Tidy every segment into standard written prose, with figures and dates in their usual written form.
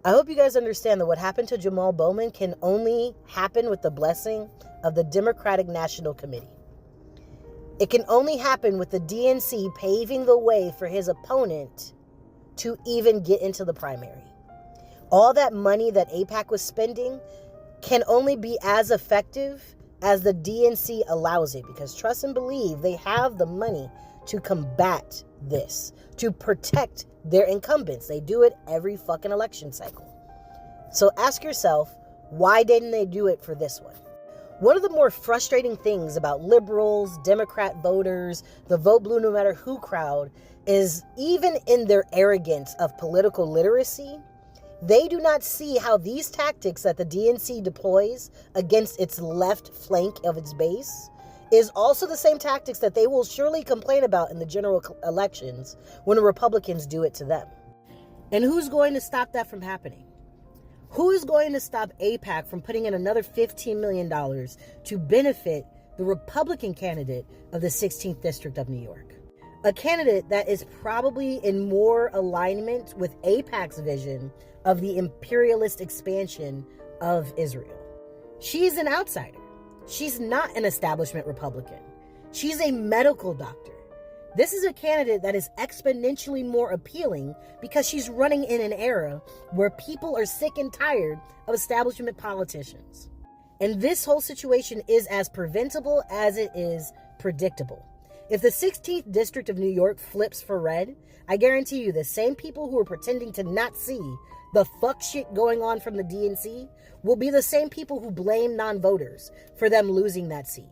I hope you guys understand that what happened to Jamal Bowman can only happen with the blessing of the Democratic National Committee. It can only happen with the DNC paving the way for his opponent to even get into the primary. All that money that AIPAC was spending can only be as effective as the DNC allows it, because trust and believe they have the money to combat this, to protect their incumbents. They do it every fucking election cycle. So ask yourself, why didn't they do it for this one? One of the more frustrating things about liberals, Democrat voters, the vote blue no matter who crowd is, even in their arrogance of political literacy, they do not see how these tactics that the DNC deploys against its left flank of its base is also the same tactics that they will surely complain about in the general elections when the Republicans do it to them. And who's going to stop that from happening? Who is going to stop AIPAC from putting in another $15 million to benefit the Republican candidate of the 16th District of New York? A candidate that is probably in more alignment with AIPAC's vision of the imperialist expansion of Israel. She's an outsider. She's not an establishment Republican. She's a medical doctor. This is a candidate that is exponentially more appealing because she's running in an era where people are sick and tired of establishment politicians. And this whole situation is as preventable as it is predictable. If the 16th District of New York flips for red, I guarantee you the same people who are pretending to not see the fuck shit going on from the DNC will be the same people who blame non-voters for them losing that seat.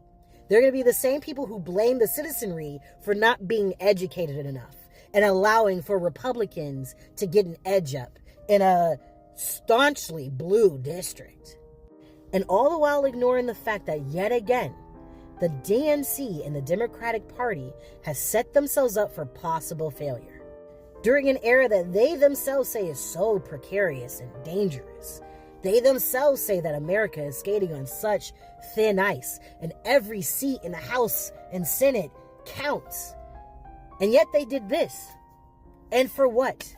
They're going to be the same people who blame the citizenry for not being educated enough and allowing for Republicans to get an edge up in a staunchly blue district. And all the while ignoring the fact that yet again, the DNC and the Democratic Party has set themselves up for possible failure. During an era that they themselves say is so precarious and dangerous. They themselves say that America is skating on such thin ice and every seat in the House and Senate counts. And yet they did this. And for what?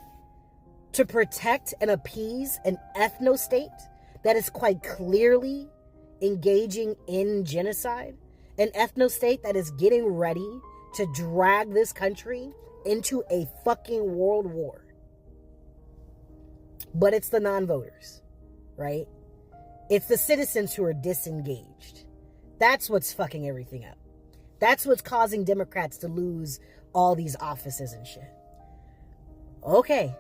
To protect and appease an ethno-state that is quite clearly engaging in genocide? An ethno-state that is getting ready to drag this country into a fucking world war. But it's the non-voters, right? It's the citizens who are disengaged. That's what's fucking everything up. That's what's causing Democrats to lose all these offices and shit. Okay,